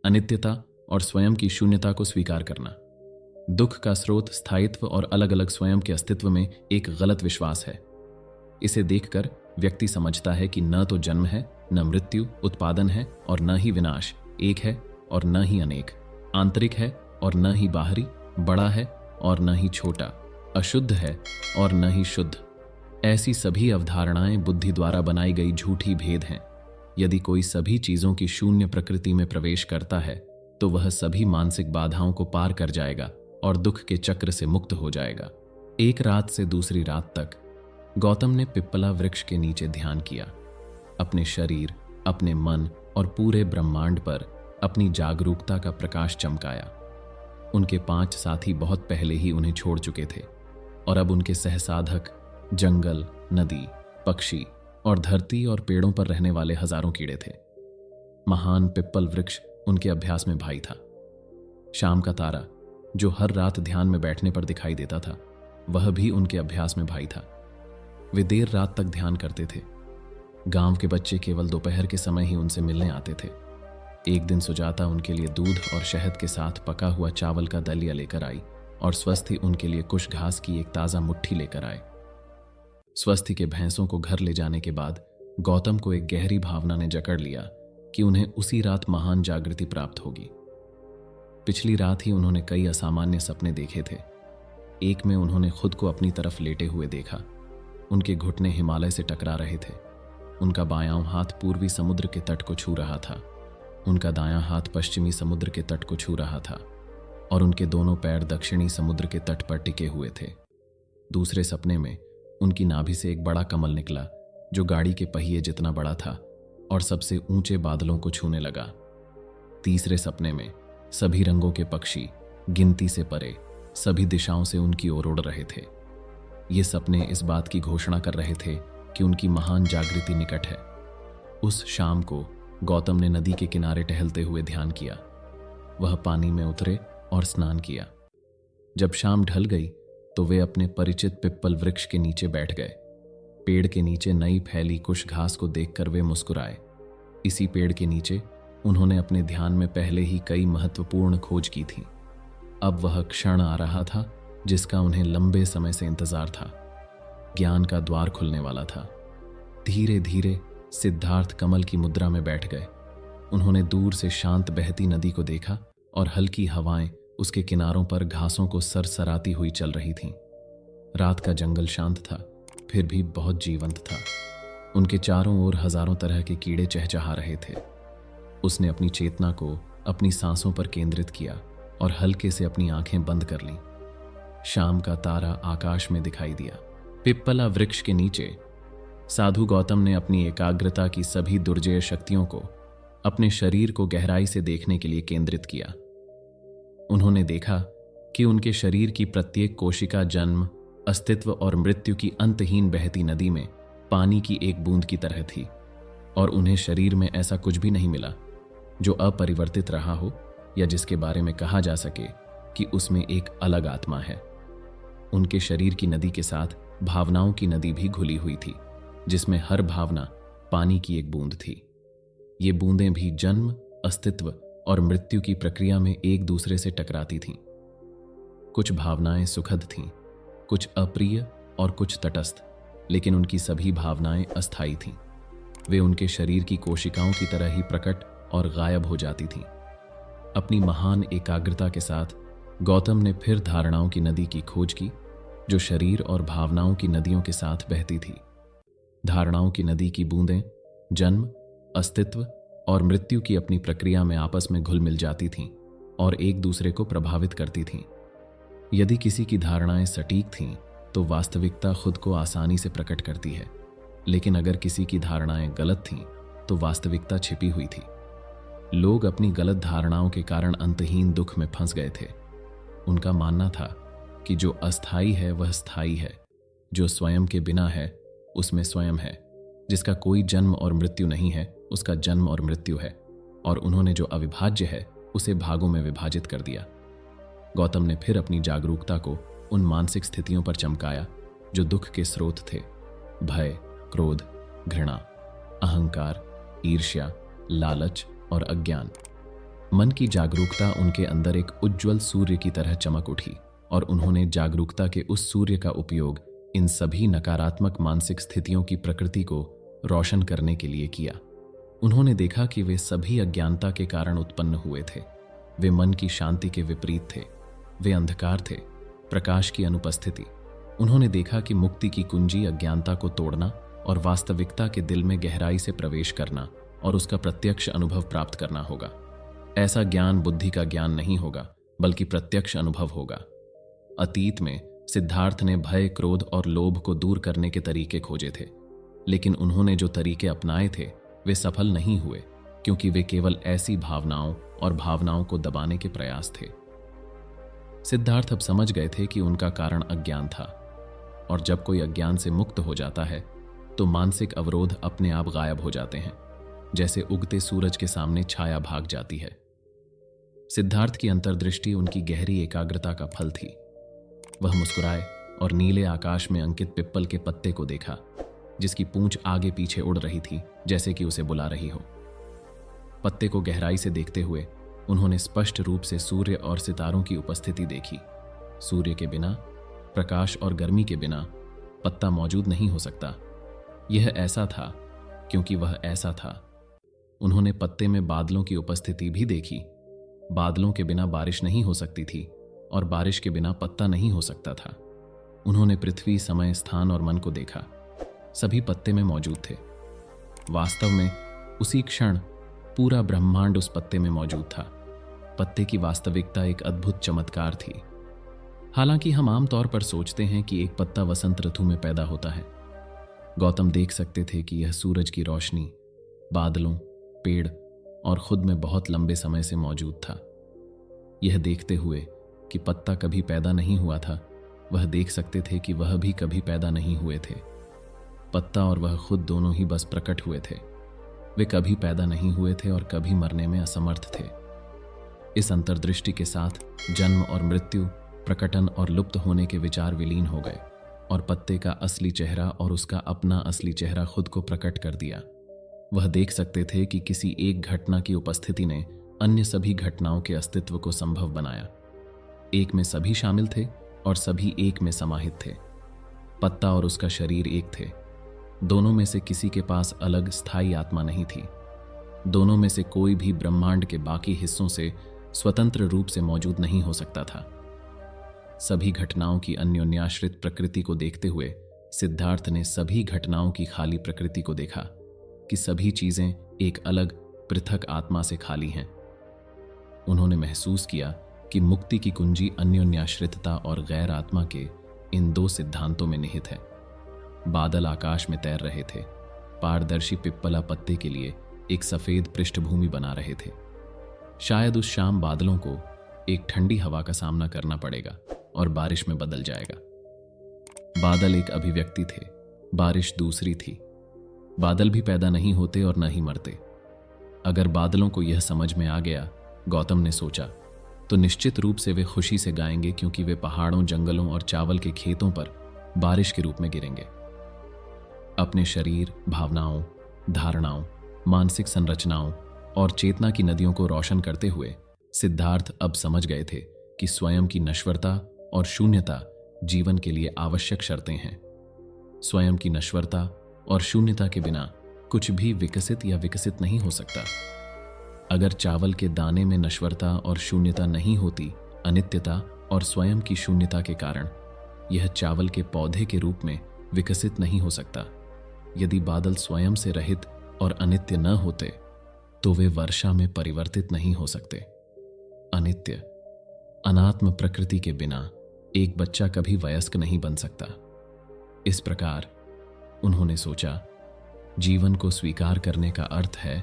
अनित्यता और स्वयं की शून्यता को स्वीकार करना। दुख का स्रोत स्थायित्व और अलग अलग स्वयं के अस्तित्व में एक गलत विश्वास है। इसे देखकर व्यक्ति समझता है कि न तो जन्म है, न मृत्यु, उत्पादन है और न ही विनाश, एक है और न ही अनेक, आंतरिक है और न ही बाहरी, बड़ा है और न ही छोटा, अशुद्ध है और न ही शुद्ध। ऐसी सभी अवधारणाएं बुद्धि द्वारा बनाई गई झूठी भेद हैं। यदि कोई सभी चीजों की शून्य प्रकृति में प्रवेश करता है तो वह सभी मानसिक बाधाओं को पार कर जाएगा और दुख के चक्र से मुक्त हो जाएगा। एक रात से दूसरी रात तक गौतम ने पिप्पला वृक्ष के नीचे ध्यान किया। अपने शरीर, अपने मन और पूरे ब्रह्मांड पर अपनी जागरूकता का प्रकाश चमकाया। उनके 5 साथी बहुत पहले ही उन्हें छोड़ चुके थे और अब उनके सहसाधक जंगल, नदी, पक्षी और धरती और पेड़ों पर रहने वाले हजारों कीड़े थे। महान पिप्पल वृक्ष उनके अभ्यास में भाई था। शाम का तारा, जो हर रात ध्यान में बैठने पर दिखाई देता था, वह भी उनके अभ्यास में भाई था। वे देर रात तक ध्यान करते थे। गांव के बच्चे केवल दोपहर के समय ही उनसे मिलने आते थे। एक दिन सुजाता उनके लिए दूध और शहद के साथ पका हुआ चावल का दलिया लेकर आई और स्वस्थी उनके लिए कुश घास की एक ताजा मुट्ठी लेकर आए। स्वस्थी के भैंसों को घर ले जाने के बाद गौतम को एक गहरी भावना ने जकड़ लिया कि उन्हें उसी रात महान जागृति प्राप्त होगी। पिछली रात ही उन्होंने कई असामान्य सपने देखे थे। एक में उन्होंने खुद को अपनी तरफ लेटे हुए देखा। उनके घुटने हिमालय से टकरा रहे थे। उनका बायां हाथ पूर्वी समुद्र के तट को छू रहा था। उनका दायां हाथ पश्चिमी समुद्र के तट को छू रहा था और उनके दोनों पैर दक्षिणी समुद्र के तट पर टिके हुए थे। दूसरे सपने में उनकी नाभि से एक बड़ा कमल निकला जो गाड़ी के पहिए जितना बड़ा था और सबसे ऊंचे बादलों को छूने लगा। तीसरे सपने में सभी रंगों के पक्षी गिनती से परे सभी दिशाओं से उनकी ओर उड़ रहे थे। ये सपने इस बात की घोषणा कर रहे थे कि उनकी महान जागृति निकट है। उस शाम को गौतम ने नदी के किनारे टहलते हुए ध्यान किया। वह पानी में उतरे और स्नान किया। जब शाम ढल गई तो वे अपने परिचित पिप्पल वृक्ष के नीचे बैठ गए। पेड़ के नीचे नई फैली कुश घास को देखकर वे मुस्कुराए। इसी पेड़ के नीचे उन्होंने अपने ध्यान में पहले ही कई महत्वपूर्ण खोज की थी। अब वह क्षण आ रहा था जिसका उन्हें लंबे समय से इंतजार था। ज्ञान का द्वार खुलने वाला था। धीरे धीरे सिद्धार्थ कमल की मुद्रा में बैठ गए। उन्होंने दूर से शांत बहती नदी को देखा और हल्की हवाएं उसके किनारों पर घासों को सरसराती हुई चल रही थीं। रात का जंगल शांत था, फिर भी बहुत जीवंत था। उनके चारों ओर हजारों तरह के कीड़े चहचहा रहे थे। उसने अपनी चेतना को अपनी सांसों पर केंद्रित किया और हल्के से अपनी आंखें बंद कर लीं। शाम का तारा आकाश में दिखाई दिया। पिप्पला वृक्ष के नीचे साधु गौतम ने अपनी एकाग्रता की सभी दुर्जय शक्तियों को अपने शरीर को गहराई से देखने के लिए केंद्रित किया। उन्होंने देखा कि उनके शरीर की प्रत्येक कोशिका जन्म, अस्तित्व और मृत्यु की अंतहीन बहती नदी में पानी की एक बूंद की तरह थी और उन्हें शरीर में ऐसा कुछ भी नहीं मिला जो अपरिवर्तित रहा हो या जिसके बारे में कहा जा सके कि उसमें एक अलग आत्मा है। उनके शरीर की नदी के साथ भावनाओं की नदी भी घुली हुई थी, जिसमें हर भावना पानी की एक बूंद थी। ये बूंदें भी जन्म, अस्तित्व और मृत्यु की प्रक्रिया में एक दूसरे से टकराती थीं। कुछ भावनाएं सुखद थीं, कुछ अप्रिय और कुछ तटस्थ, लेकिन उनकी सभी भावनाएं अस्थायी थीं। वे उनके शरीर की कोशिकाओं की तरह ही प्रकट और गायब हो जाती थीं। अपनी महान एकाग्रता के साथ गौतम ने फिर धारणाओं की नदी की खोज की, जो शरीर और भावनाओं की नदियों के साथ बहती थी। धारणाओं की नदी की बूंदें जन्म, अस्तित्व और मृत्यु की अपनी प्रक्रिया में आपस में घुल मिल जाती थीं और एक दूसरे को प्रभावित करती थीं। यदि किसी की धारणाएं सटीक थीं तो वास्तविकता खुद को आसानी से प्रकट करती है, लेकिन अगर किसी की धारणाएं गलत थीं तो वास्तविकता छिपी हुई थी। लोग अपनी गलत धारणाओं के कारण अंतहीन दुख में फंस गए थे। उनका मानना था कि जो अस्थायी है वह स्थायी है, जो स्वयं के बिना है उसमें स्वयं है, जिसका कोई जन्म और मृत्यु नहीं है उसका जन्म और मृत्यु है, और उन्होंने जो अविभाज्य है उसे भागों में विभाजित कर दिया। गौतम ने फिर अपनी जागरूकता को उन मानसिक स्थितियों पर चमकाया जो दुख के स्रोत थे। भय, क्रोध, घृणा, अहंकार, ईर्ष्या, लालच और अज्ञान। मन की जागरूकता उनके अंदर एक उज्ज्वल सूर्य की तरह चमक उठी और उन्होंने जागरूकता के उस सूर्य का उपयोग इन सभी नकारात्मक मानसिक स्थितियों की प्रकृति को रोशन करने के लिए किया। उन्होंने देखा कि वे सभी अज्ञानता के कारण उत्पन्न हुए थे। वे मन की शांति के विपरीत थे। वे अंधकार थे, प्रकाश की अनुपस्थिति। उन्होंने देखा कि मुक्ति की कुंजी अज्ञानता को तोड़ना और वास्तविकता के दिल में गहराई से प्रवेश करना और उसका प्रत्यक्ष अनुभव प्राप्त करना होगा। ऐसा ज्ञान बुद्धि का ज्ञान नहीं होगा, बल्कि प्रत्यक्ष अनुभव होगा। अतीत में सिद्धार्थ ने भय, क्रोध और लोभ को दूर करने के तरीके खोजे थे, लेकिन उन्होंने जो तरीके अपनाए थे वे सफल नहीं हुए, क्योंकि वे केवल ऐसी भावनाओं और भावनाओं को दबाने के प्रयास थे। सिद्धार्थ अब समझ गए थे कि उनका कारण अज्ञान था, और जब कोई अज्ञान से मुक्त हो जाता है तो मानसिक अवरोध अपने आप गायब हो जाते हैं, जैसे उगते सूरज के सामने छाया भाग जाती है। सिद्धार्थ की अंतर्दृष्टि उनकी गहरी एकाग्रता का फल थी। वह मुस्कुराए और नीले आकाश में अंकित पिप्पल के पत्ते को देखा, जिसकी पूंछ आगे पीछे उड़ रही थी, जैसे कि उसे बुला रही हो। पत्ते को गहराई से देखते हुए उन्होंने स्पष्ट रूप से सूर्य और सितारों की उपस्थिति देखी। सूर्य के बिना, प्रकाश और गर्मी के बिना पत्ता मौजूद नहीं हो सकता। यह ऐसा था क्योंकि वह ऐसा था। उन्होंने पत्ते में बादलों की उपस्थिति भी देखी। बादलों के बिना बारिश नहीं हो सकती थी और बारिश के बिना पत्ता नहीं हो सकता था। उन्होंने पृथ्वी, समय, स्थान और मन को देखा। सभी पत्ते में मौजूद थे। वास्तव में उसी क्षण पूरा ब्रह्मांड उस पत्ते में मौजूद था। पत्ते की वास्तविकता एक अद्भुत चमत्कार थी। हालांकि हम आमतौर पर सोचते हैं कि एक पत्ता वसंत ऋतु में पैदा होता है। गौतम देख सकते थे कि यह सूरज की रोशनी, बादलों, पेड़ और खुद में बहुत लंबे समय से मौजूद था। यह देखते हुए कि पत्ता कभी पैदा नहीं हुआ था, वह देख सकते थे कि वह भी कभी पैदा नहीं हुए थे। पत्ता और वह खुद दोनों ही बस प्रकट हुए थे। वे कभी पैदा नहीं हुए थे और कभी मरने में असमर्थ थे। इस अंतर्दृष्टि के साथ जन्म और मृत्यु, प्रकटन और लुप्त होने के विचार विलीन हो गए और पत्ते का असली चेहरा और उसका अपना असली चेहरा खुद को प्रकट कर दिया। वह देख सकते थे कि किसी एक घटना की उपस्थिति ने अन्य सभी घटनाओं के अस्तित्व को संभव बनाया। एक में सभी शामिल थे और सभी एक में समाहित थे। पत्ता और उसका शरीर एक थे। दोनों में से किसी के पास अलग स्थायी आत्मा नहीं थी। दोनों में से कोई भी ब्रह्मांड के बाकी हिस्सों से स्वतंत्र रूप से मौजूद नहीं हो सकता था। सभी घटनाओं की अन्योन्याश्रित प्रकृति को देखते हुए सिद्धार्थ ने सभी घटनाओं की खाली प्रकृति को देखा कि सभी चीजें एक अलग पृथक आत्मा से खाली हैं। उन्होंने महसूस किया कि मुक्ति की कुंजी अन्योन्याश्रितता और गैर आत्मा के इन दो सिद्धांतों में निहित है। बादल आकाश में तैर रहे थे। पारदर्शी पिप्पला पत्ते के लिए एक सफेद पृष्ठभूमि बना रहे थे। शायद उस शाम बादलों को एक ठंडी हवा का सामना करना पड़ेगा और बारिश में बदल जाएगा। बादल एक अभिव्यक्ति थे, बारिश दूसरी थी। बादल भी पैदा नहीं होते और न ही मरते। अगर बादलों को यह समझ में आ गया, गौतम ने सोचा, तो निश्चित रूप से वे खुशी से गाएंगे, क्योंकि वे पहाड़ों, जंगलों और चावल के खेतों पर बारिश के रूप में गिरेंगे। अपने शरीर, भावनाओं, धारणाओं, मानसिक संरचनाओं और चेतना की नदियों को रोशन करते हुए सिद्धार्थ अब समझ गए थे कि स्वयं की नश्वरता और शून्यता जीवन के लिए आवश्यक शर्तें हैं। स्वयं की नश्वरता और शून्यता के बिना कुछ भी विकसित या विकसित नहीं हो सकता। अगर चावल के दाने में नश्वरता और शून्यता नहीं होती, अनित्यता और स्वयं की शून्यता के कारण यह चावल के पौधे के रूप में विकसित नहीं हो सकता। यदि बादल स्वयं से रहित और अनित्य न होते तो वे वर्षा में परिवर्तित नहीं हो सकते। अनित्य, अनात्म प्रकृति के बिना एक बच्चा कभी वयस्क नहीं बन सकता। इस प्रकार उन्होंने सोचा, जीवन को स्वीकार करने का अर्थ है